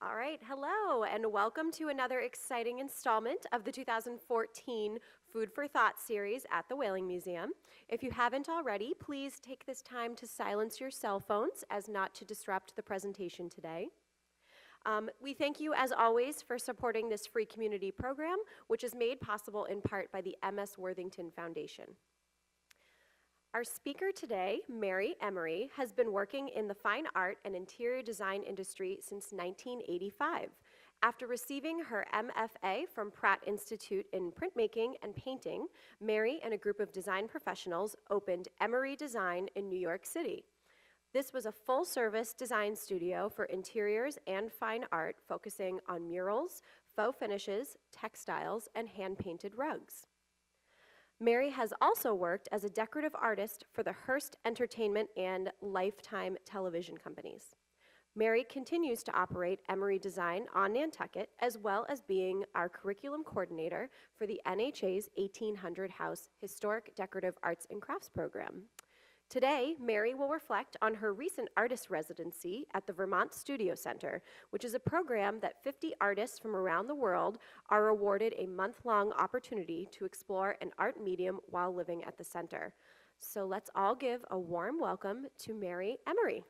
All right, hello, and welcome to another exciting installment of the 2014 Food for Thought series at the Whaling Museum. If you haven't already, please take this time to silence your cell phones as not to disrupt the presentation today. We thank you, as always, for supporting this free community program, which is made possible in part by the M.S. Worthington Foundation. Our speaker today, Mary Emery, has been working in the fine art and interior design industry since 1985. After receiving her MFA from Pratt Institute in printmaking and painting, Mary and a group of design professionals opened Emery Design in New York City. This was a full-service design studio for interiors and fine art, focusing on murals, faux finishes, textiles, and hand-painted rugs. Mary has also worked as a decorative artist for the Hearst Entertainment and Lifetime television companies. Mary continues to operate Emery Design on Nantucket, as well as being our curriculum coordinator for the NHA's 1800 House Historic Decorative Arts and Crafts program. Today, Mary will reflect on her recent artist residency at the Vermont Studio Center, which is a program that 50 artists from around the world are awarded a month-long opportunity to explore an art medium while living at the center. So let's all give a warm welcome to Mary Emery.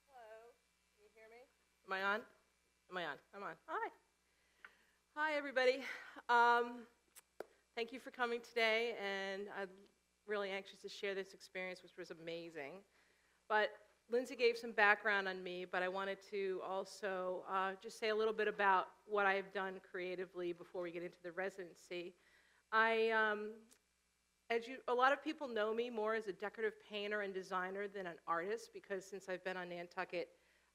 Hello, can you hear me? Am I on? Am I on? I'm on. Hi. Hi, everybody. Thank you for coming today, and I'm really anxious to share this experience, which was amazing. But Lindsay gave some background on me, but I wanted to also just say a little bit about what I've done creatively before we get into the residency. A lot of people know me more as a decorative painter and designer than an artist, because since I've been on Nantucket,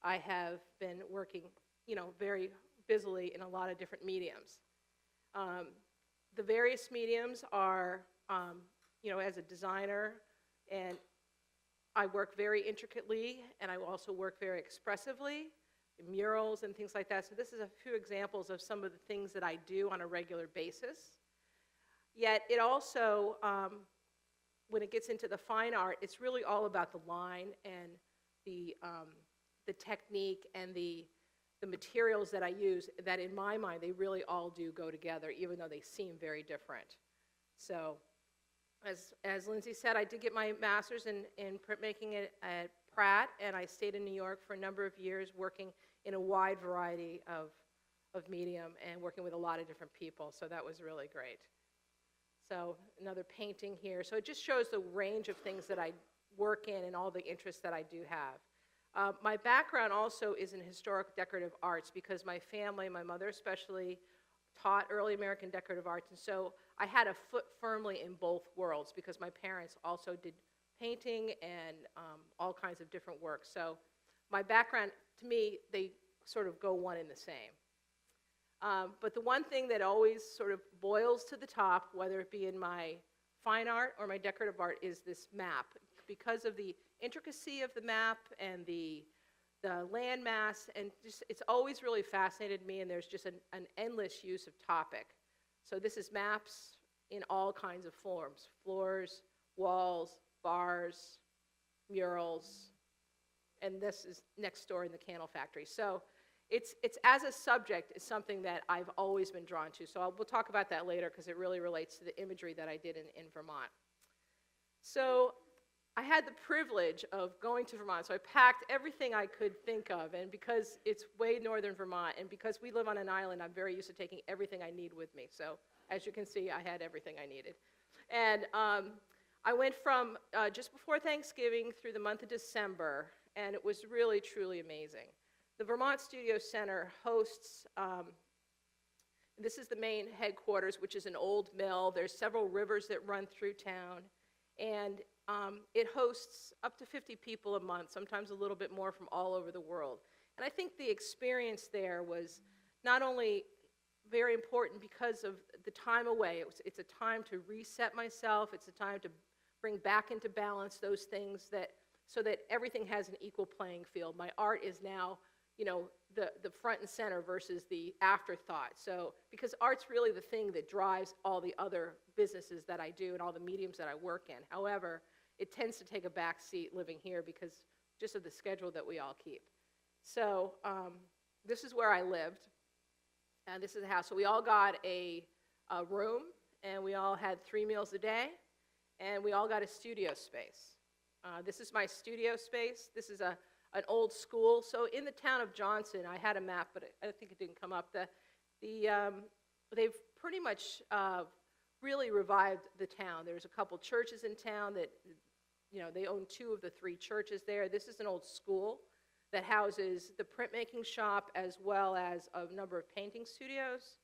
I have been working very busily in a lot of different mediums. The various mediums are, as a designer, and I work very intricately, and I also work very expressively, murals and things like that. So this is a few examples of some of the things that I do on a regular basis. Yet it also, when it gets into the fine art, it's really all about the line and the technique and the materials that I use, that in my mind, they really all do go together, even though they seem very different. So, as Lindsay said, I did get my master's in printmaking at Pratt, and I stayed in New York for a number of years, working in a wide variety of medium and working with a lot of different people, so that was really great. So, another painting here. So it just shows the range of things that I work in and all the interests that I do have. My background also is in historic decorative arts, because my family, my mother especially, taught early American decorative arts, and so I had a foot firmly in both worlds, because my parents also did painting and all kinds of different work. So my background, to me, they sort of go one and the same. But the one thing that always sort of boils to the top, whether it be in my fine art or my decorative art, is this map. Because of the intricacy of the map and the land mass, and just, it's always really fascinated me, and there's just an endless use of topic. So this is maps in all kinds of forms: floors, walls, bars, murals, and this is next door in the candle factory. So it's as a subject, is something that I've always been drawn to. So we'll talk about that later, because it really relates to the imagery that I did in Vermont. So I had the privilege of going to Vermont, so I packed everything I could think of, and because it's way northern Vermont, and because we live on an island, I'm very used to taking everything I need with me. So as you can see, I had everything I needed. And I went from just before Thanksgiving through the month of December, and it was really, truly amazing. The Vermont Studio Center hosts, this is the main headquarters, which is an old mill. There's several rivers that run through town, and it hosts up to 50 people a month, sometimes a little bit more, from all over the world. And I think the experience there was not only very important because of the time away. It's a time to reset myself. It's a time to bring back into balance those things, so that everything has an equal playing field. My art is now the front and center versus the afterthought. So, because art's really the thing that drives all the other businesses that I do and all the mediums that I work in. However, it tends to take a back seat living here because just of the schedule that we all keep. So, this is where I lived, and this is the house. So we all got a room, and we all had 3 meals a day, and we all got a studio space. This is my studio space. This is an old school. So in the town of Johnson, I had a map, but I think it didn't come up. They've pretty much really revived the town. There's a couple churches in town that, they own 2 of the 3 churches there. This is an old school that houses the printmaking shop as well as a number of painting studios.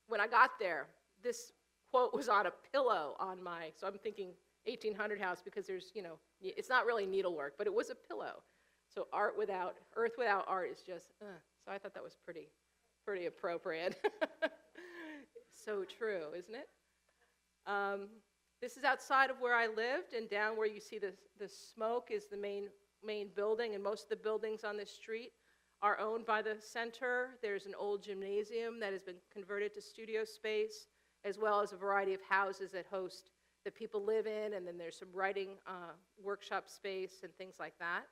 When I got there, this quote was on a pillow so I'm thinking 1800 house because there's, it's not really needlework, but it was a pillow. So earth without art is just, so I thought that was pretty appropriate. So true, isn't it? This is outside of where I lived, and down where you see the smoke is the main building, and most of the buildings on this street are owned by the center. There's an old gymnasium that has been converted to studio space, as well as a variety of houses that people live in, and then there's some writing workshop space and things like that.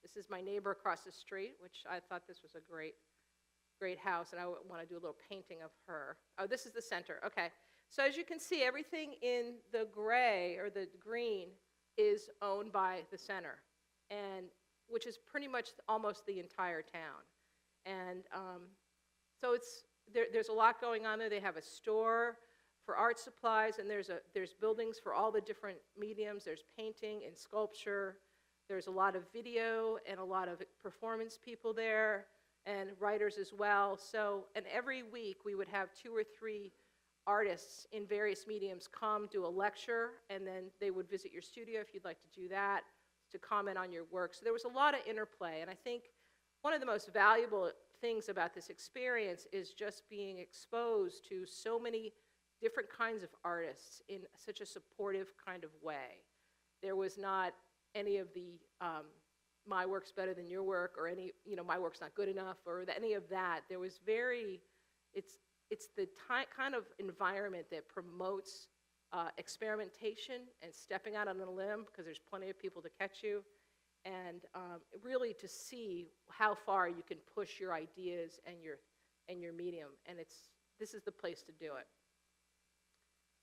This is my neighbor across the street, which I thought this was a great house, and I want to do a little painting of her. Oh, this is the center. Okay. So as you can see, everything in the gray or the green is owned by the center, and which is pretty much almost the entire town. And so there's a lot going on there. They have a store for art supplies, and there's buildings for all the different mediums. There's painting and sculpture. There's a lot of video and a lot of performance people there, and writers as well. So, and every week we would have 2 or 3 artists in various mediums come do a lecture, and then they would visit your studio if you'd like to do that, to comment on your work. So there was a lot of interplay, and I think one of the most valuable things about this experience is just being exposed to so many different kinds of artists in such a supportive kind of way. There was not any of the my work's better than your work, or any, my work's not good enough, or any of that. There was it's the kind of environment that promotes experimentation and stepping out on a limb, because there's plenty of people to catch you, and really to see how far you can push your ideas and your medium. And this is the place to do it.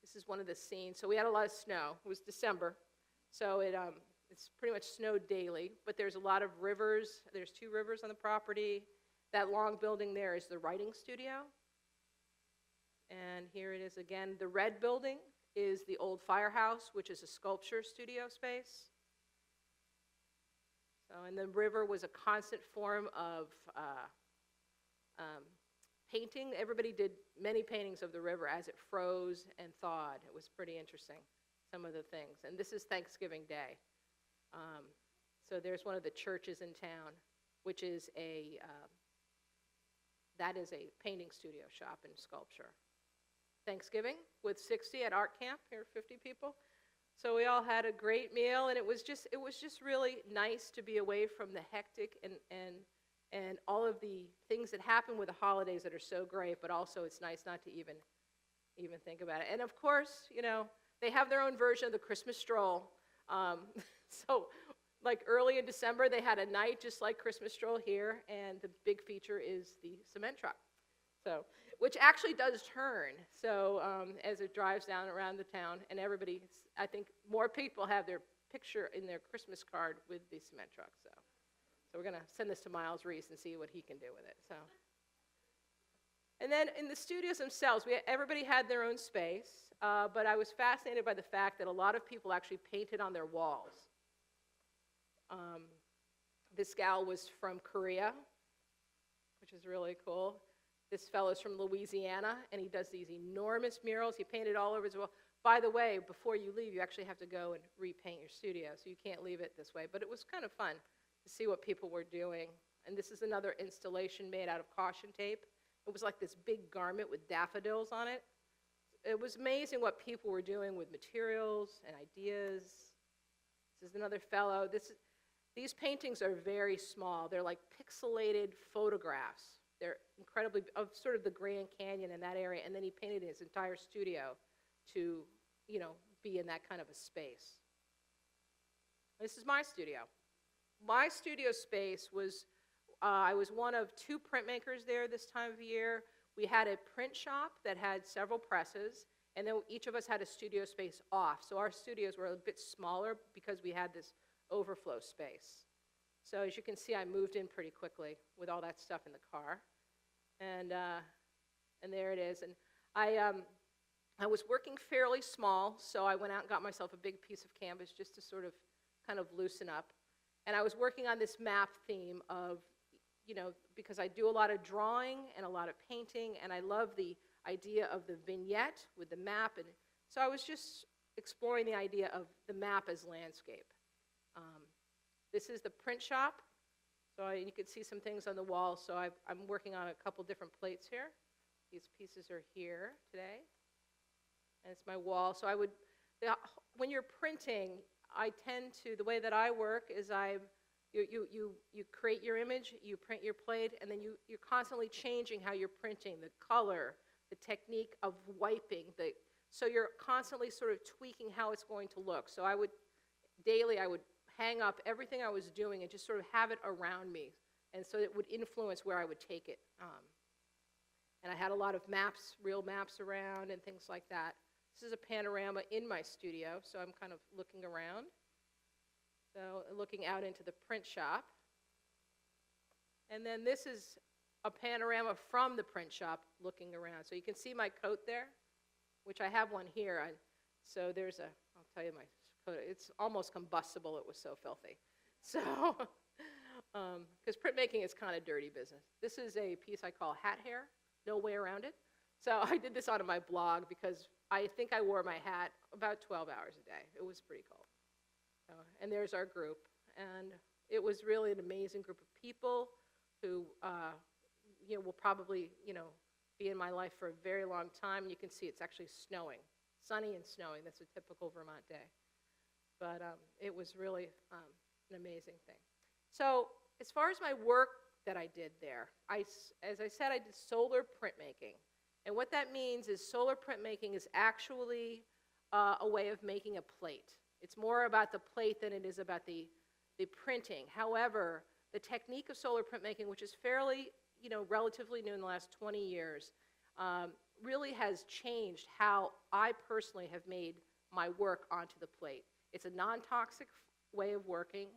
This is one of the scenes. So we had a lot of snow. It was December, so it's pretty much snowed daily. But there's a lot of rivers. There's 2 rivers on the property. That long building there is the writing studio. And here it is again. The red building is the old firehouse, which is a sculpture studio space. So, and the river was a constant form of painting. Everybody did many paintings of the river as it froze and thawed. It was pretty interesting, some of the things. And this is Thanksgiving Day. So there's one of the churches in town, which is that is a painting studio shop and sculpture. Thanksgiving with 60 at art camp, here 50 people. So we all had a great meal, and it was just really nice to be away from the hectic and all of the things that happen with the holidays that are so great, but also it's nice not to even think about it. And of course, they have their own version of the Christmas stroll. So like early in December, they had a night just like Christmas stroll here, and the big feature is the cement truck. So, which actually does turn, so as it drives down around the town, and everybody, I think more people have their picture in their Christmas card with the cement truck. So we're going to send this to Miles Reese and see what he can do with it. So, and then in the studios themselves, everybody had their own space, but I was fascinated by the fact that a lot of people actually painted on their walls. This gal was from Korea, which is really cool. This fellow's from Louisiana, and he does these enormous murals. He painted all over his wall. By the way, before you leave, you actually have to go and repaint your studio, so you can't leave it this way. But it was kind of fun to see what people were doing. And this is another installation made out of caution tape. It was like this big garment with daffodils on it. It was amazing what people were doing with materials and ideas. This is another fellow. These paintings are very small. They're like pixelated photographs. They're incredibly, of sort of the Grand Canyon in that area, and then he painted his entire studio to, be in that kind of a space. This is my studio. My studio space was, I was one of 2 printmakers there this time of year. We had a print shop that had several presses, and then each of us had a studio space off. So our studios were a bit smaller because we had this overflow space. So as you can see, I moved in pretty quickly with all that stuff in the car. And there it is. And I was working fairly small, so I went out and got myself a big piece of canvas just to sort of kind of loosen up. And I was working on this map theme of, because I do a lot of drawing and a lot of painting, and I love the idea of the vignette with the map. And so I was just exploring the idea of the map as landscape. This is the print shop. So you can see some things on the wall. So I'm working on a couple different plates here. These pieces are here today. And it's my wall. So when you're printing, the way that I work is you create your image, you print your plate, and then you're constantly changing how you're printing, the color, the technique of wiping. So you're constantly sort of tweaking how it's going to look. So daily I would hang up everything I was doing and just sort of have it around me. And so it would influence where I would take it. And I had a lot of maps, real maps around and things like that. This is a panorama in my studio, so I'm kind of looking around. So looking out into the print shop. And then this is a panorama from the print shop looking around. So you can see my coat there, which I have one here. So I'll tell you my coat. It's almost combustible. It was so filthy. So, because printmaking is kind of dirty business. This is a piece I call hat hair. No way around it. So I did this on my blog because I think I wore my hat about 12 hours a day. It was pretty cold. And there's our group. And it was really an amazing group of people who will probably be in my life for a very long time. You can see it's actually snowing, sunny and snowing. That's a typical Vermont day. But it was really an amazing thing. So as far as my work that I did there, as I said, I did solar printmaking. And what that means is solar printmaking is actually a way of making a plate. It's more about the plate than it is about the printing. However, the technique of solar printmaking, which is fairly, relatively new in the last 20 years, really has changed how I personally have made my work onto the plate. It's a non-toxic way of working.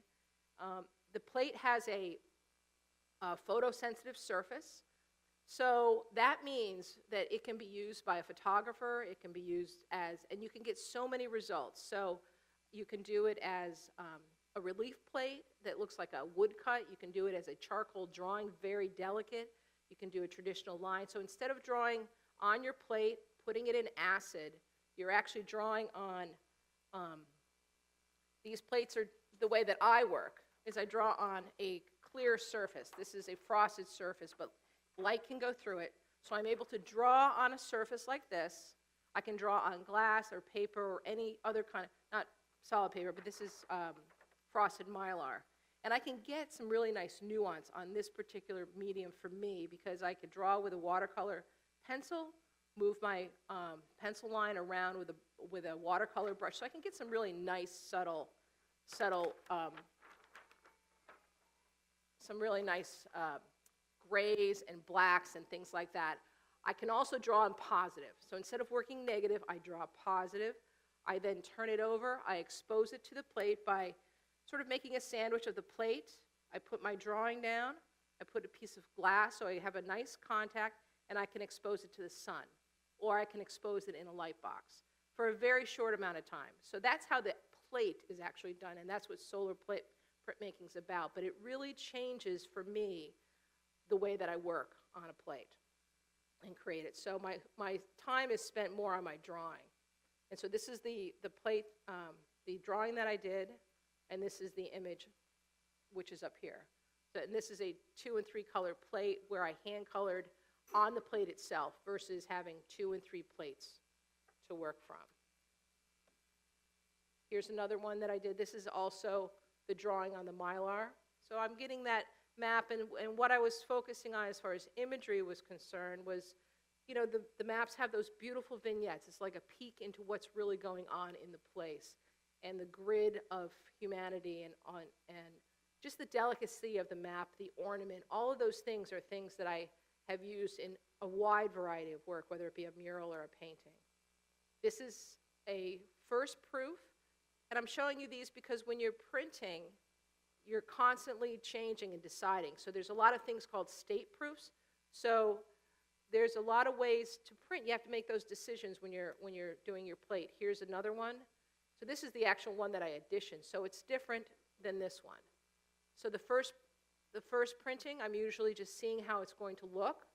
The plate has a photosensitive surface. So that means that it can be used by a photographer, it can be used and you can get so many results. So you can do it as a relief plate that looks like a woodcut. You can do it as a charcoal drawing, very delicate. You can do a traditional line. So instead of drawing on your plate, putting it in acid, you're actually drawing on, these plates are, the way that I work is I draw on a clear surface. This is a frosted surface, but light can go through it. So I'm able to draw on a surface like this. I can draw on glass or paper or any other kind of, not solid paper, but this is frosted mylar. And I can get some really nice nuance on this particular medium for me because I could draw with a watercolor pencil, move my pencil line around with a watercolor brush. So I can get some really nice, subtle, some really nice grays and blacks and things like that. I can also draw on positive. So instead of working negative, I draw positive. I then turn it over. I expose it to the plate by sort of making a sandwich of the plate. I put my drawing down. I put a piece of glass so I have a nice contact, and I can expose it to the sun. Or I can expose it in a light box for a very short amount of time. So that's how the plate is actually done, and that's what solar plate printmaking is about. But it really changes, for me, the way that I work on a plate and create it. So my time is spent more on my drawing. And so this is the plate, the drawing that I did, and this is the image, which is up here. So, and this is a 2 and 3 color plate where I hand colored on the plate itself versus having 2 and 3 plates to work from. Here's another one that I did. This is also the drawing on the Mylar. So I'm getting that map, and what I was focusing on as far as imagery was concerned was, the maps have those beautiful vignettes. It's like a peek into what's really going on in the place, and the grid of humanity and just the delicacy of the map, the ornament, all of those things are things that I have used in a wide variety of work, whether it be a mural or a painting. This is a first proof, and I'm showing you these because when you're printing, you're constantly changing and deciding. So there's a lot of things called state proofs. So there's a lot of ways to print. You have to make those decisions when you're doing your plate. Here's another one. So this is the actual one that I editioned. So it's different than this one. So the first printing, I'm usually just seeing how it's going to look,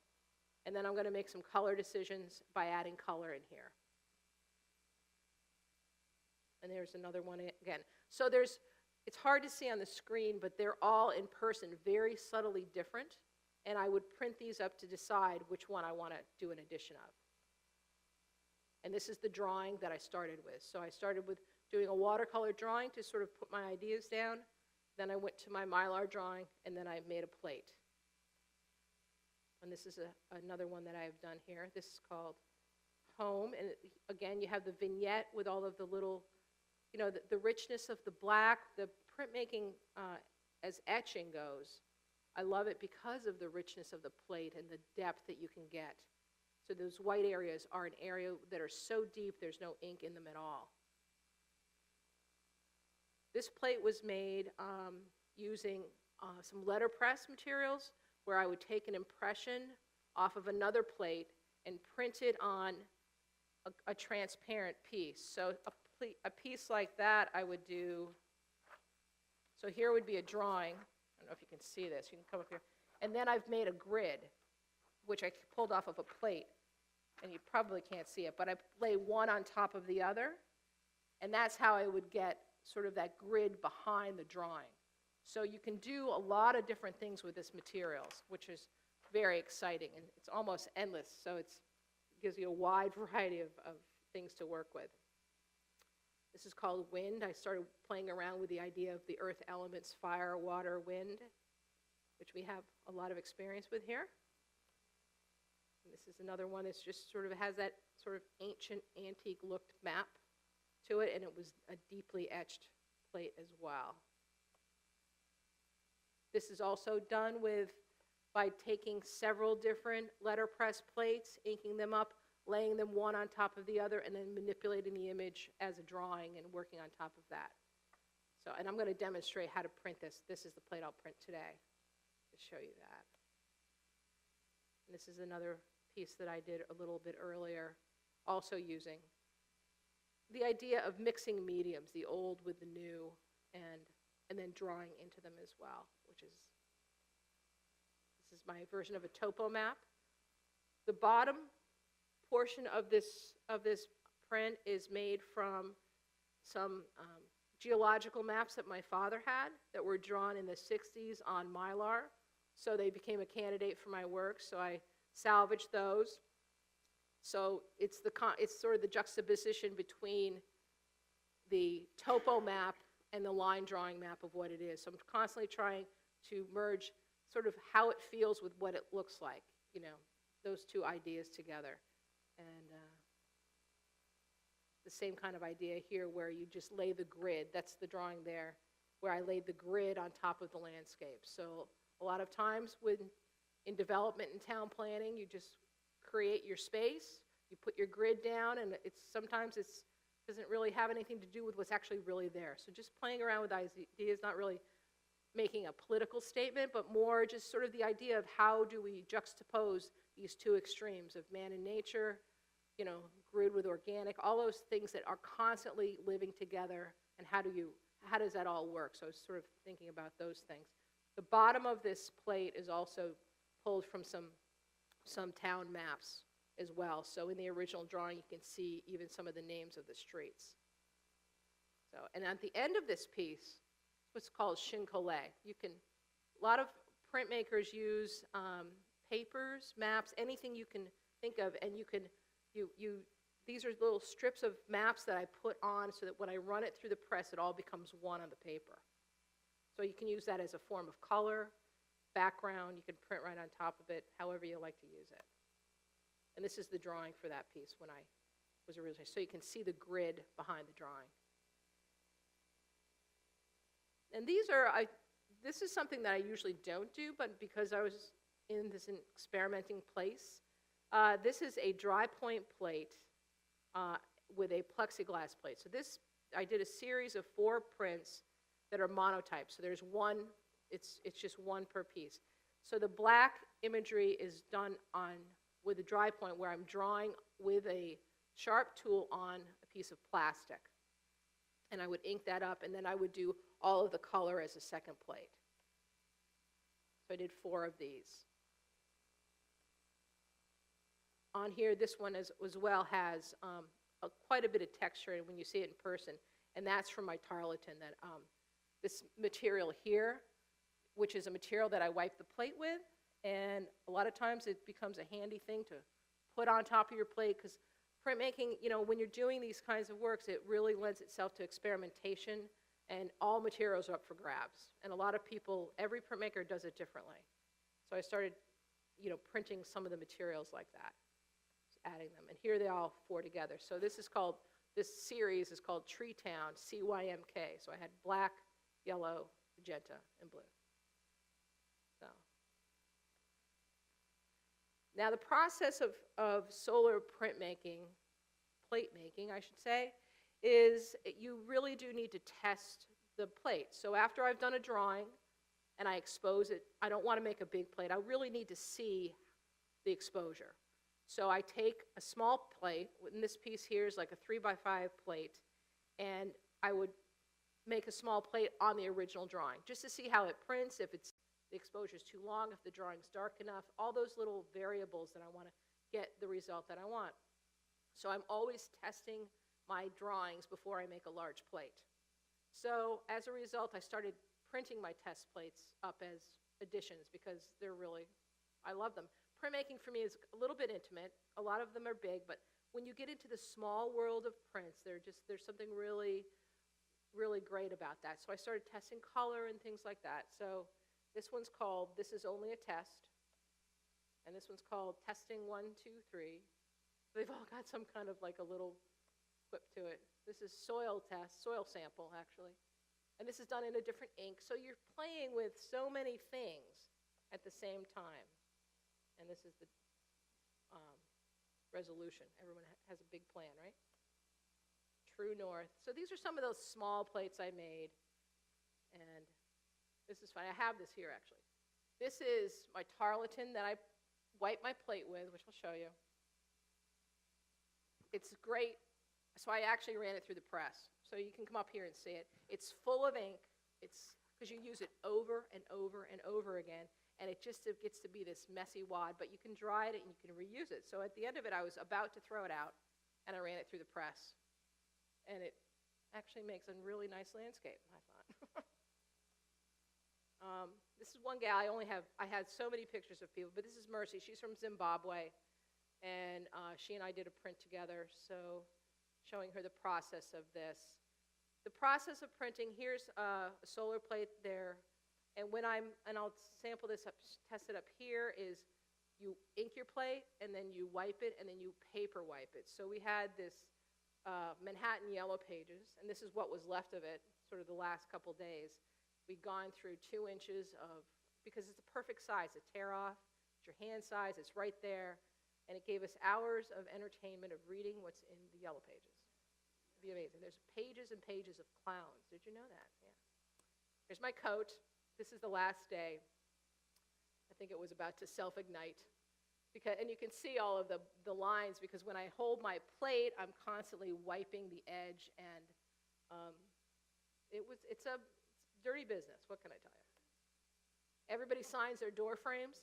and then I'm going to make some color decisions by adding color in here. And there's another one again. So it's hard to see on the screen, but they're all in person very subtly different, and I would print these up to decide which one I want to do an edition of. And this is the drawing that I started with. So I started with doing a watercolor drawing to sort of put my ideas down. Then I went to my Mylar drawing, and then I made a plate. And this is another one that I've done here. This is called Home. And again, you have the vignette with all of the little, the richness of the black. The printmaking, as etching goes, I love it because of the richness of the plate and the depth that you can get. So those white areas are an area that are so deep there's no ink in them at all. This plate was made using some letterpress materials where I would take an impression off of another plate and print it on a transparent piece. So a piece like that I would do, so here would be a drawing. I don't know if you can see this. You can come up here. And then I've made a grid, which I pulled off of a plate. And you probably can't see it, but I lay one on top of the other. And that's how I would get sort of that grid behind the drawing. So you can do a lot of different things with this materials, which is very exciting. And it's almost endless, so it gives you a wide variety of things to work with. This is called Wind. I started playing around with the idea of the earth elements, fire, water, wind, which we have a lot of experience with here. And this is another one that just sort of has that sort of ancient, antique looked map to it, and it was a deeply etched plate as well. This is also done by taking several different letterpress plates, inking them up, laying them one on top of the other, and then manipulating the image as a drawing and working on top of that. So, and I'm going to demonstrate how to print this. This is the plate I'll print today to show you that. And this is another piece that I did a little bit earlier, also using the idea of mixing mediums, the old with the new, and then drawing into them as well, which is, this is my version of a topo map. The bottom portion of this print is made from some geological maps that my father had that were drawn in the 60s on Mylar. So they became a candidate for my work, so I salvaged those. So it's sort of the juxtaposition between the topo map and the line drawing map of what it is. So I'm constantly trying to merge sort of how it feels with what it looks like, those two ideas together. And the same kind of idea here where you just lay the grid. That's the drawing there, where I laid the grid on top of the landscape. So a lot of times in development and town planning, you just create your space, you put your grid down, and sometimes it doesn't really have anything to do with what's actually really there. So just playing around with ideas, not really making a political statement, but more just sort of the idea of how do we juxtapose these two extremes of man and nature, grid with organic, all those things that are constantly living together, and how does that all work? So I was sort of thinking about those things. The bottom of this plate is also pulled from some town maps as well. So in the original drawing, you can see even some of the names of the streets. So, and at the end of this piece, what's called shinkolé. A lot of printmakers use papers, maps, anything you can think of, and these are little strips of maps that I put on so that when I run it through the press, it all becomes one on the paper. So you can use that as a form of color, background. You can print right on top of it, however you like to use it. And this is the drawing for that piece when I was originally, so you can see the grid behind the drawing. And this is something that I usually don't do, but because I was in this experimenting place, this is a dry point plate with a plexiglass plate. So I did a series of 4 prints that are monotype. So there's one, it's just one per piece. So the black imagery is done with a dry point where I'm drawing with a sharp tool on a piece of plastic. And I would ink that up, and then I would do all of the color as a second plate. So I did 4 of these. On here, this one as well has quite a bit of texture when you see it in person, and that's from my tarlatan. This material here, which is a material that I wipe the plate with, and a lot of times it becomes a handy thing to put on top of your plate, because printmaking, when you're doing these kinds of works, it really lends itself to experimentation, and all materials are up for grabs. And a lot of people, every printmaker does it differently. So I started, printing some of the materials like that, just adding them. And here they all 4 together. So this series is called Tree Town, CYMK. So I had black, yellow, magenta, and blue. So now the process of solar printmaking, plate making, I should say, is you really do need to test the plate. So after I've done a drawing and I expose it, I don't want to make a big plate. I really need to see the exposure. So I take a small plate, and this piece here is like a 3x5 plate, and I would make a small plate on the original drawing, just to see how it prints, if the exposure is too long, if the drawing's dark enough, all those little variables that I want to get the result that I want. So I'm always testing my drawings before I make a large plate. So as a result, I started printing my test plates up as additions because I love them. Printmaking for me is a little bit intimate. A lot of them are big, but when you get into the small world of prints, there's something really, really great about that. So I started testing color and things like that. So this one's called This Is Only a Test, and this one's called Testing 1, 2, 3. They've all got some kind of like a little quip to it. This is soil sample, actually. And this is done in a different ink. So you're playing with so many things at the same time. And this is the resolution. Everyone has a big plan, right? True North. So these are some of those small plates I made. And this is fun. I have this here, actually. This is my tarlatan that I wipe my plate with, which I'll show you. It's great. So I actually ran it through the press. So you can come up here and see it. It's full of ink. It's because you use it over and over and over again. And it gets to be this messy wad, but you can dry it and you can reuse it. So at the end of it, I was about to throw it out, and I ran it through the press. And it actually makes a really nice landscape, I thought. This is one gal. I had so many pictures of people, but this is Mercy. She's from Zimbabwe, and she and I did a print together, so showing her the process of this. The process of printing, here's a solar plate there. And I'll sample this up, test it up here, is you ink your plate, and then you wipe it, and then you paper wipe it. So we had this Manhattan Yellow Pages, and this is what was left of it, sort of the last couple days. We'd gone through 2 inches because it's a perfect size, a tear off, it's your hand size, it's right there, and it gave us hours of entertainment of reading what's in the Yellow Pages. It'd be amazing. There's pages and pages of clowns. Did you know that? Yeah. Here's my coat. This is the last day. I think it was about to self-ignite. And you can see all of the lines, because when I hold my plate, I'm constantly wiping the edge, and it's a dirty business. What can I tell you? Everybody signs their door frames,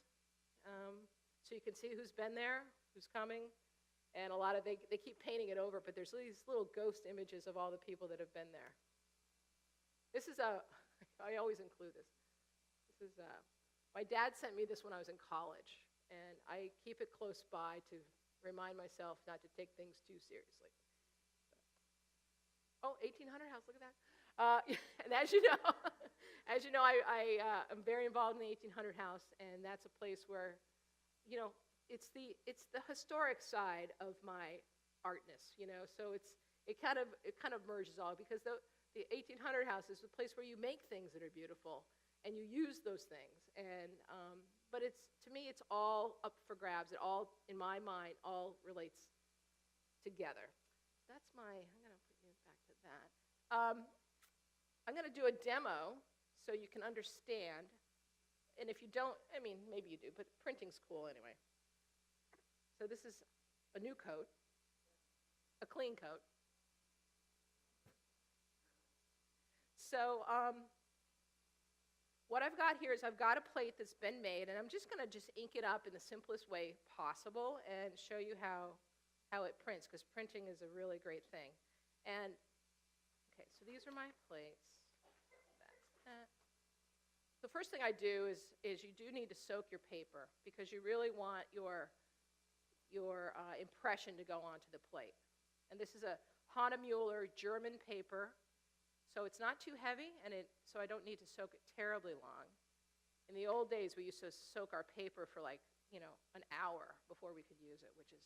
so you can see who's been there, who's coming, and they keep painting it over, but there's these little ghost images of all the people that have been there. I always include this. My dad sent me this when I was in college, and I keep it close by to remind myself not to take things too seriously. 1800 house, look at that. And as you know, I am very involved in the 1800 house, and that's a place where, you know, it's the historic side of my artness, you know. So it kind of merges all, because the 1800 house is the place where you make things that are beautiful and you use those things. And but to me, it's all up for grabs. It all, in my mind, all relates together. I'm going to put you back to that. I'm going to do a demo so you can understand. And if you don't, I mean, maybe you do, but printing's cool anyway. So this is a new coat, a clean coat. So what I've got here is I've got a plate that's been made, and I'm just going to ink it up in the simplest way possible and show you how it prints, because printing is a really great thing. And, okay, so these are my plates. That's that. The first thing I do is you do need to soak your paper, because you really want your impression to go onto the plate. And this is a Hahnemuller German paper. So it's not too heavy, and so I don't need to soak it terribly long. In the old days, we used to soak our paper for like, you know, an hour before we could use it, which is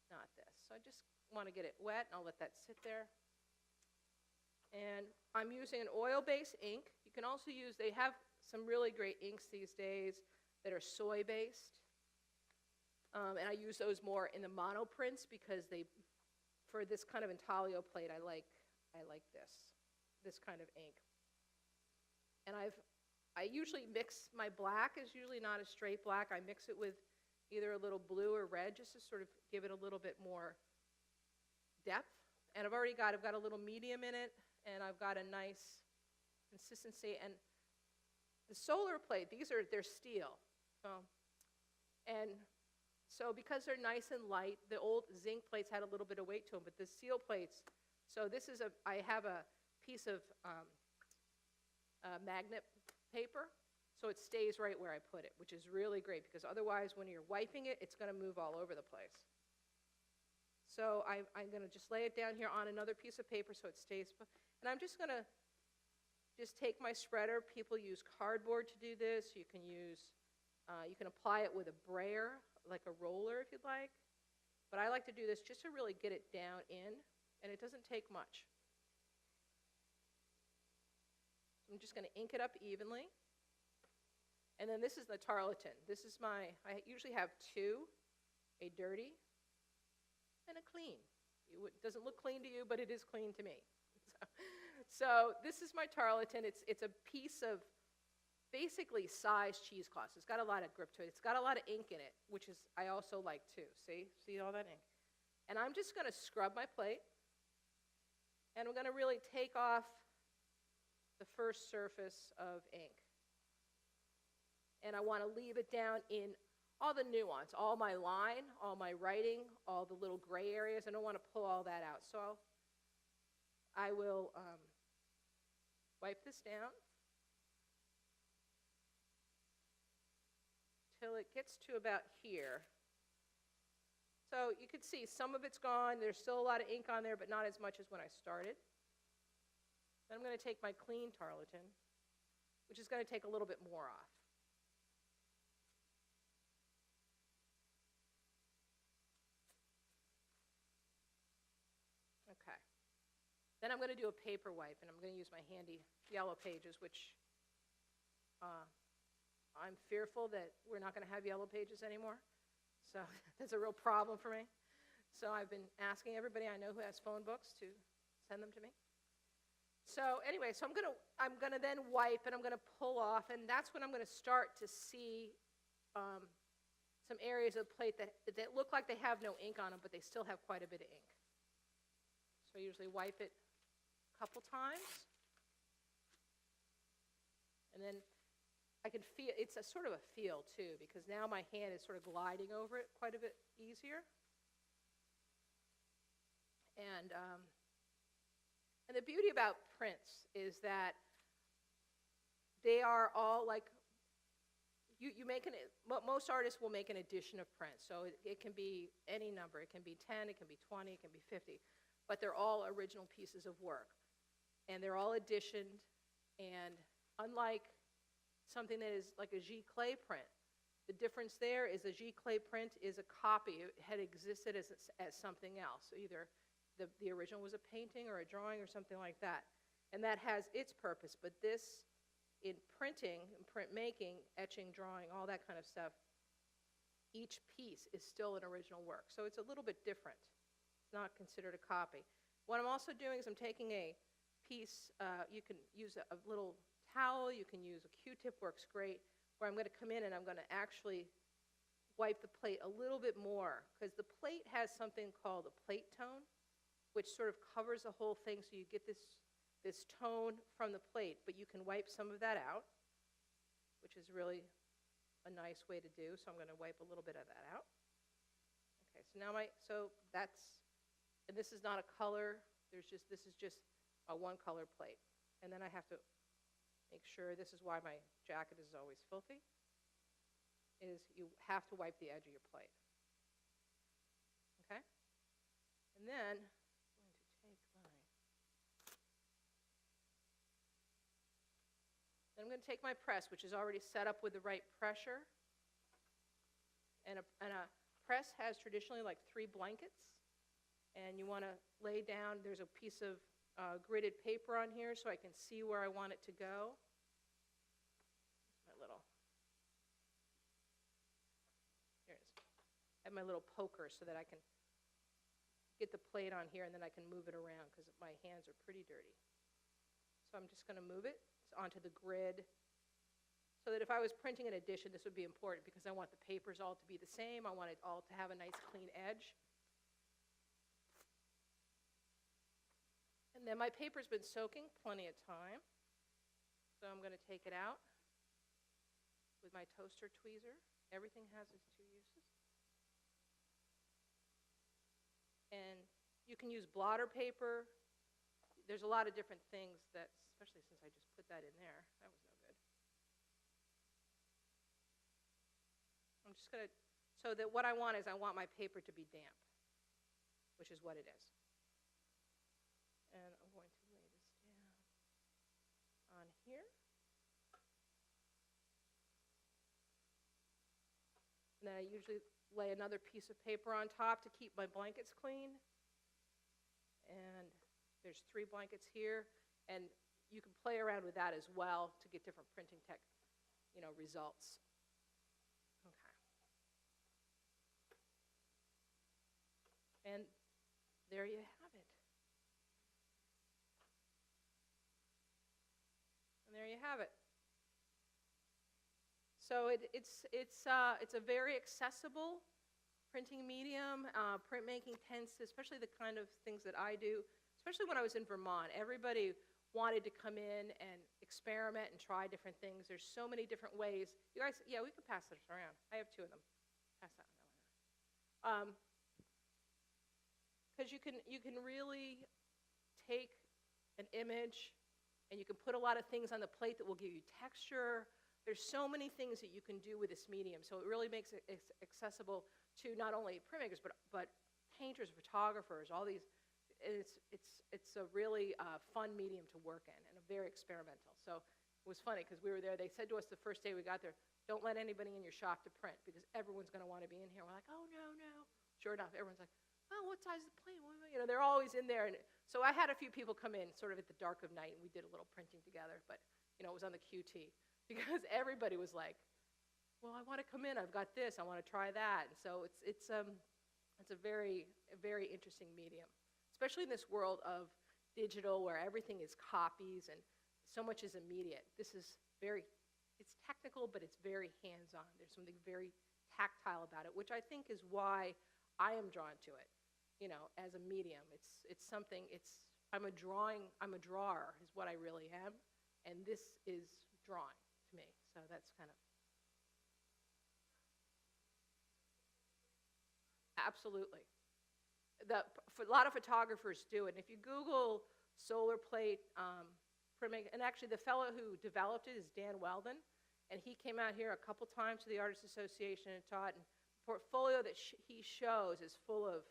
not this. So I just want to get it wet, and I'll let that sit there. And I'm using an oil-based ink. You can also use, they have some really great inks these days that are soy-based. And I use those more in the monoprints, because for this kind of intaglio plate, I like this kind of ink. And I usually mix, my black is usually not a straight black. I mix it with either a little blue or red, just to sort of give it a little bit more depth. And I've got a little medium in it, and I've got a nice consistency. And the Solar Plate, they're steel. So because they're nice and light, the old zinc plates had a little bit of weight to them, but the steel plates, so I have a piece of magnet paper, so it stays right where I put it, which is really great, because otherwise when you're wiping it, it's going to move all over the place. So I'm going to just lay it down here on another piece of paper so it stays, and I'm just going to take my spreader. People use cardboard to do this. You can apply it with a brayer, like a roller if you'd like, but I like to do this just to really get it down in, and it doesn't take much. I'm just going to ink it up evenly. And then this is the tarlatan. I usually have two, a dirty and a clean. It doesn't look clean to you, but it is clean to me. So this is my tarlatan. It's a piece of basically sized cheesecloth. It's got a lot of grip to it. It's got a lot of ink in it, which I also like too. See all that ink? And I'm just going to scrub my plate, and I'm going to really take off the first surface of ink. And I want to leave it down in all the nuance, all my line, all my writing, all the little gray areas. I don't want to pull all that out. So I will wipe this down till it gets to about here. So you can see some of it's gone. There's still a lot of ink on there, but not as much as when I started. Then I'm going to take my clean tarlatan, which is going to take a little bit more off. Okay. Then I'm going to do a paper wipe, and I'm going to use my handy yellow pages, which I'm fearful that we're not going to have yellow pages anymore. So that's a real problem for me. So I've been asking everybody I know who has phone books to send them to me. So anyway, so I'm gonna then wipe, and I'm gonna pull off, and that's when I'm gonna start to see some areas of the plate that look like they have no ink on them, but they still have quite a bit of ink. So I usually wipe it a couple times, and then I can feel, it's a sort of a feel too, because now my hand is sort of gliding over it quite a bit easier. And the beauty about prints is that they are all like, most artists will make an edition of prints. So it can be any number. It can be 10, it can be 20, it can be 50. But they're all original pieces of work. and they're all editioned, and unlike something that is like a giclée print, the difference there is a giclée print is a copy. It had existed as something else. So either the original was a painting or a drawing or something like that. And that has its purpose. But this, in printing, in printmaking, etching, drawing, all that kind of stuff, each piece is still an original work. So it's a little bit different. It's not considered a copy. What I'm also doing is I'm taking a piece, you can use a little towel, you can use a Q-tip, works great, where I'm going to come in and I'm going to actually wipe the plate a little bit more, because the plate has something called a plate tone, which sort of covers the whole thing, so you get this tone from the plate, but you can wipe some of that out, which is really a nice way to do, so I'm going to wipe a little bit of that out. Okay, so now and this is not a color, this is just a one color plate. And then I have to make sure, this is why my jacket is always filthy, is you have to wipe the edge of your plate. Okay? And then I'm going to take my press, which is already set up with the right pressure. And a press has traditionally like 3 blankets. And you want to lay down, there's a piece of gridded paper on here so I can see where I want it to go. Here it is. I have my little poker so that I can get the plate on here and then I can move it around because my hands are pretty dirty. So I'm just going to move it onto the grid so that if I was printing an edition, this would be important because I want the papers all to be the same. I want it all to have a nice clean edge. And then my paper's been soaking plenty of time, so I'm going to take it out with my toaster tweezer. Everything has its 2 uses. And you can use blotter paper. There's a lot of different things that, especially since I just put that in there, that was no good. I'm just going to, so that what I want is I want my paper to be damp, which is what it is. And I'm going to lay this down on here. And then I usually lay another piece of paper on top to keep my blankets clean. And there's 3 blankets here. And you can play around with that as well to get different printing results. Okay. And there you have it. There you have it. So it's a very accessible printing medium. Printmaking tends to, especially the kind of things that I do, especially when I was in Vermont, everybody wanted to come in and experiment and try different things. There's so many different ways. You guys, yeah, we could pass this around. I have 2 of them. Pass that one. Because you can really take an image and you can put a lot of things on the plate that will give you texture. There's so many things that you can do with this medium, so it really makes it accessible to not only printmakers but painters, photographers, all these. It's a really fun medium to work in and a very experimental. So it was funny because we were there. They said to us the first day we got there, "Don't let anybody in your shop to print because everyone's going to want to be in here." We're like, "Oh no!" Sure enough, everyone's like, "Oh, what size is the plate?" They're always in there. And so I had a few people come in sort of at the dark of night, and we did a little printing together. But it was on the QT because everybody was like, "Well, I want to come in. I've got this. I want to try that." And so it's a very interesting medium, especially in this world of digital where everything is copies and so much is immediate. This is it's technical, but it's very hands-on. There's something very tactile about it, which I think is why I am drawn to it. As a medium, it's something. I'm a drawer is what I really am, and this is drawing to me. So that's kind of absolutely. A lot of photographers do it. And if you Google solar plate printmaking, and actually the fellow who developed it is Dan Weldon, and he came out here a couple times to the Artists Association and taught. And the portfolio that he shows is full of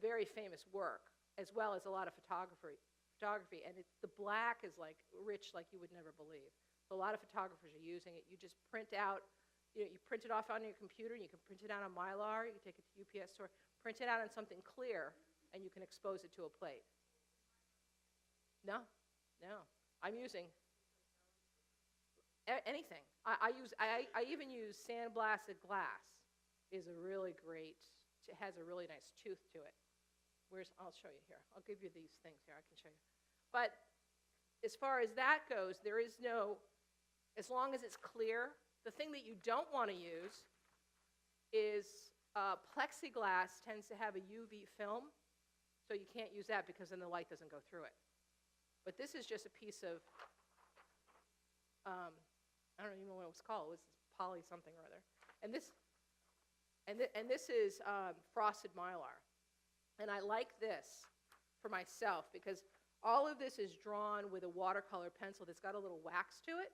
very famous work, as well as a lot of photography photography, and the black is like rich like you would never believe. So a lot of photographers are using it. You just print out, you print it off on your computer, and you can print it out on Mylar, you can take it to UPS store, print it out on something clear, and you can expose it to a plate. No, no. I'm using anything. I even use sandblasted glass. Is a really great, it has a really nice tooth to it. I'll show you here. I'll give you these things here. I can show you. But as far as that goes, there is no, as long as it's clear, the thing that you don't want to use is plexiglass tends to have a UV film, so you can't use that because then the light doesn't go through it. But this is just a piece of, I don't even know what it was called. It was poly something or other. And this is frosted Mylar. And I like this for myself because all of this is drawn with a watercolor pencil that's got a little wax to it.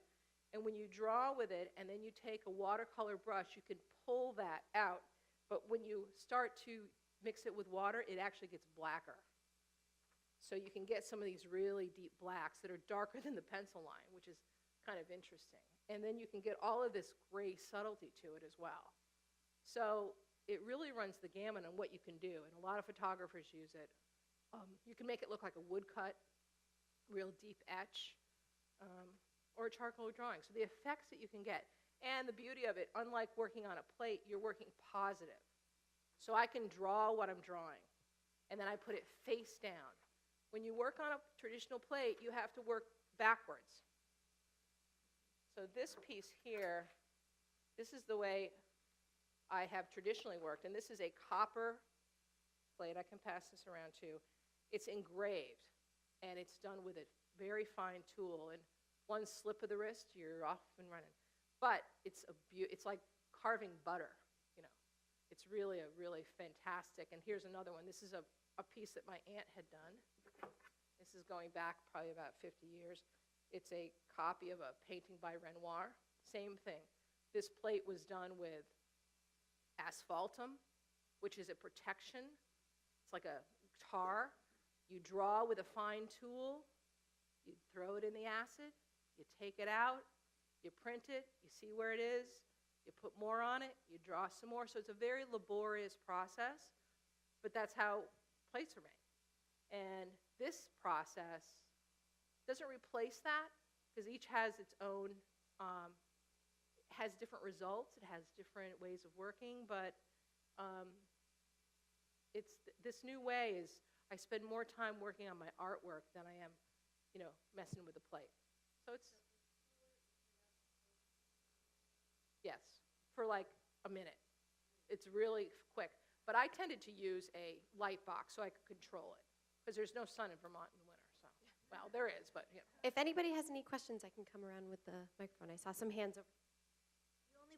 And when you draw with it and then you take a watercolor brush, you can pull that out. But when you start to mix it with water, it actually gets blacker. So you can get some of these really deep blacks that are darker than the pencil line, which is kind of interesting. And then you can get all of this gray subtlety to it as well. So it really runs the gamut on what you can do, and a lot of photographers use it. You can make it look like a woodcut, real deep etch, or a charcoal drawing. So the effects that you can get. And the beauty of it, unlike working on a plate, you're working positive. So I can draw what I'm drawing, and then I put it face down. When you work on a traditional plate, you have to work backwards. So this piece here, this is the way I have traditionally worked, and this is a copper plate. I can pass this around too. It's engraved, and it's done with a very fine tool, and one slip of the wrist, you're off and running. But it's like carving butter, you know. It's really fantastic. And here's another one. This is a piece that my aunt had done. This is going back probably about 50 years. It's a copy of a painting by Renoir. Same thing. This plate was done with asphaltum, which is a protection. It's like a tar. You draw with a fine tool. You throw it in the acid. You take it out. You print it. You see where it is. You put more on it. You draw some more. So it's a very laborious process, but that's how plates are made. And this process doesn't replace that because each has its own has different results. It has different ways of working, but this new way is I spend more time working on my artwork than I am, messing with the plate. So it's, yes, for like a minute. It's really quick. But I tended to use a light box so I could control it because there's no sun in Vermont in the winter. So, well, there is, but If anybody has any questions, I can come around with the microphone. I saw some hands over.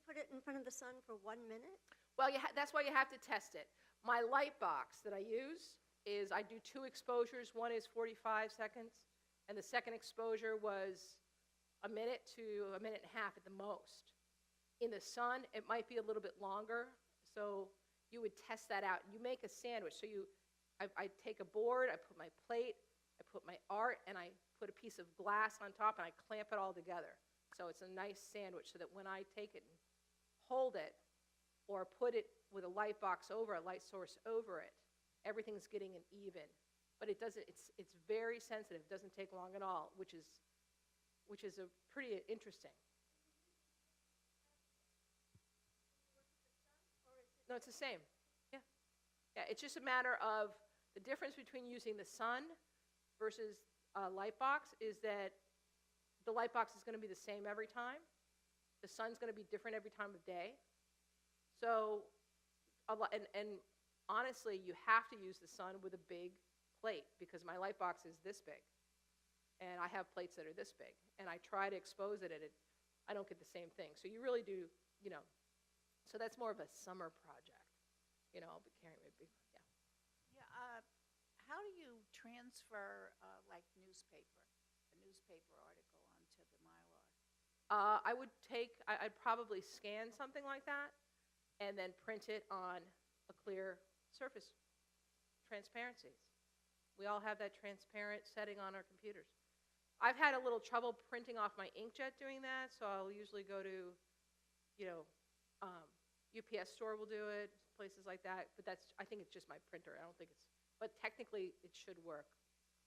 Put it in front of the sun for 1 minute? Well, that's why you have to test it. My light box that I use is I do 2 exposures. One is 45 seconds, and the second exposure was a minute to a minute and a half at the most. In the sun, it might be a little bit longer, so you would test that out. You make a sandwich. So I take a board, I put my plate, I put my art, and I put a piece of glass on top, and I clamp it all together. So it's a nice sandwich so that when I take it and hold it or put it with a light box over, a light source over it, everything's getting an even. But it doesn't, it's very sensitive. It doesn't take long at all, which is a pretty interesting. No, it's the same. Yeah. Yeah, it's just a matter of the difference between using the sun versus a light box is that the light box is going to be the same every time. The sun's going to be different every time of day. So, and honestly, you have to use the sun with a big plate because my light box is this big. And I have plates that are this big. And I try to expose it, and I don't get the same thing. So you really do, so that's more of a summer project. I'll be carrying it, yeah. Yeah, how do you transfer, like a newspaper article onto the Mylar? I'd probably scan something like that and then print it on a clear surface, transparencies, We all have that transparent setting on our computers. I've had a little trouble printing off my inkjet doing that, so I'll usually go to, you know, UPS store will do it, places like that, but I think it's just my printer. I don't think it's, but technically it should work.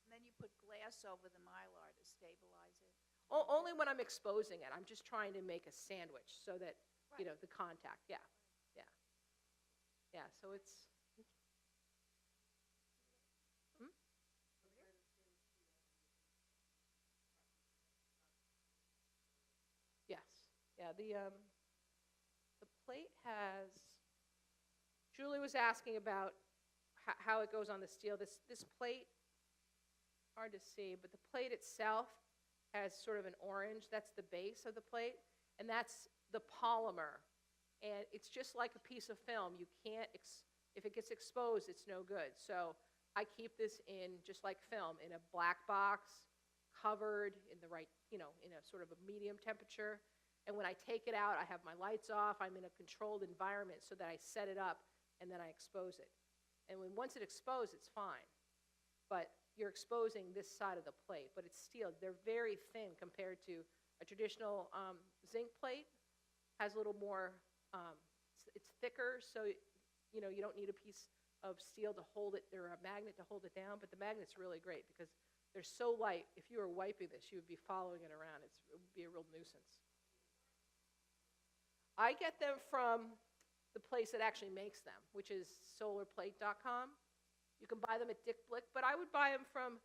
And then you put glass over the Mylar to stabilize it. Only when I'm exposing it. I'm just trying to make a sandwich so that, you know, the contact, yeah. Yeah, so it's, yes. Yeah, the plate has, Julie was asking about how it goes on the steel. This plate, hard to see, but the plate itself has sort of an orange. That's the base of the plate, and that's the polymer. And it's just like a piece of film. You can't, if it gets exposed, it's no good. So I keep this in just like film, in a black box, covered in the right, you know, in a sort of a medium temperature. And when I take it out, I have my lights off. I'm in a controlled environment so that I set it up and then I expose it. And once it's exposed, it's fine. But you're exposing this side of the plate, but it's steel. They're very thin compared to a traditional zinc plate. Has a little more, it's thicker, so you know, you don't need a piece of steel to hold it, or a magnet to hold it down, but the magnet's really great because they're so light. If you were wiping this, you would be following it around. It would be a real nuisance. I get them from the place that actually makes them, which is solarplate.com. You can buy them at Dick Blick, but I would buy them from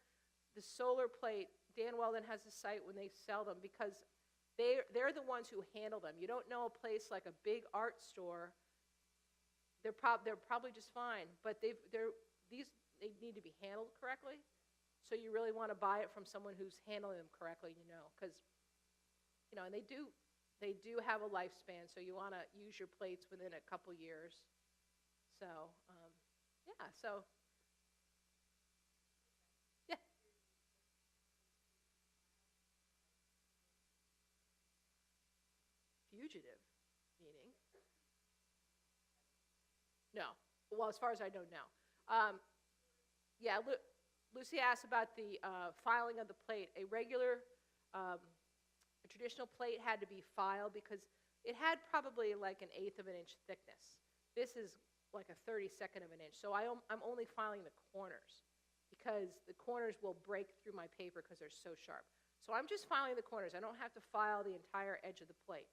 the Solar Plate. Dan Weldon has a site when they sell them because they're the ones who handle them. You don't know a place like a big art store. They're probably just fine, but they need to be handled correctly. So you really want to buy it from someone who's handling them correctly, you know, because, you know, and they do have a lifespan, so you want to use your plates within a couple years. So, yeah, so, yeah. Fugitive, meaning? No. Well, as far as I know, no. Yeah, Lucy asked about the filing of the plate. A regular, a traditional plate had to be filed because it had probably like 1/8 of an inch thickness. This is like a 32nd of an inch. So I'm only filing the corners because the corners will break through my paper because they're so sharp. So I'm just filing the corners. I don't have to file the entire edge of the plate.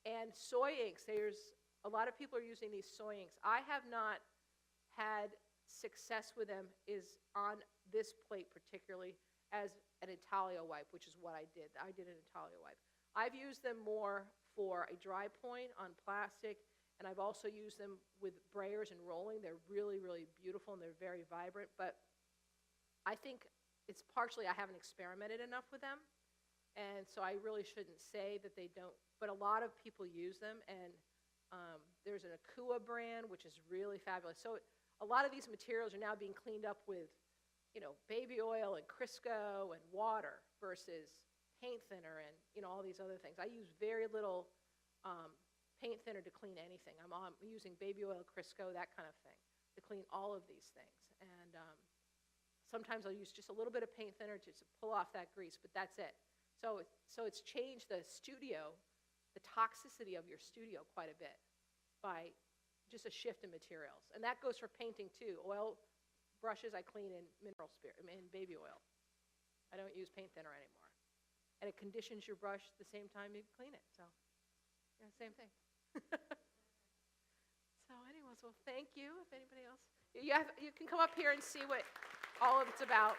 And soy inks, there's a lot of people are using these soy inks. I have not had success with them is on this plate particularly as an intaglio wipe, which is what I did. I did an intaglio wipe. I've used them more for a dry point on plastic, and I've also used them with brayers and rolling. They're really, really beautiful, and they're very vibrant, but I think it's partially I haven't experimented enough with them, and so I really shouldn't say that they don't, but a lot of people use them, and there's an Akua brand, which is really fabulous. So a lot of these materials are now being cleaned up with, you know, baby oil and Crisco and water versus paint thinner and, you know, all these other things. I use very little paint thinner to clean anything. I'm using baby oil, Crisco, that kind of thing, to clean all of these things. And sometimes I'll use just a little bit of paint thinner to pull off that grease, but that's it. So it's changed the studio, the toxicity of your studio quite a bit by just a shift in materials. And that goes for painting too. Oil brushes I clean in mineral spirit, in baby oil. I don't use paint thinner anymore. And it conditions your brush the same time you clean it. So, yeah, same thing. So anyways, well, thank you. If anybody else, you can come up here and see what all of it's about.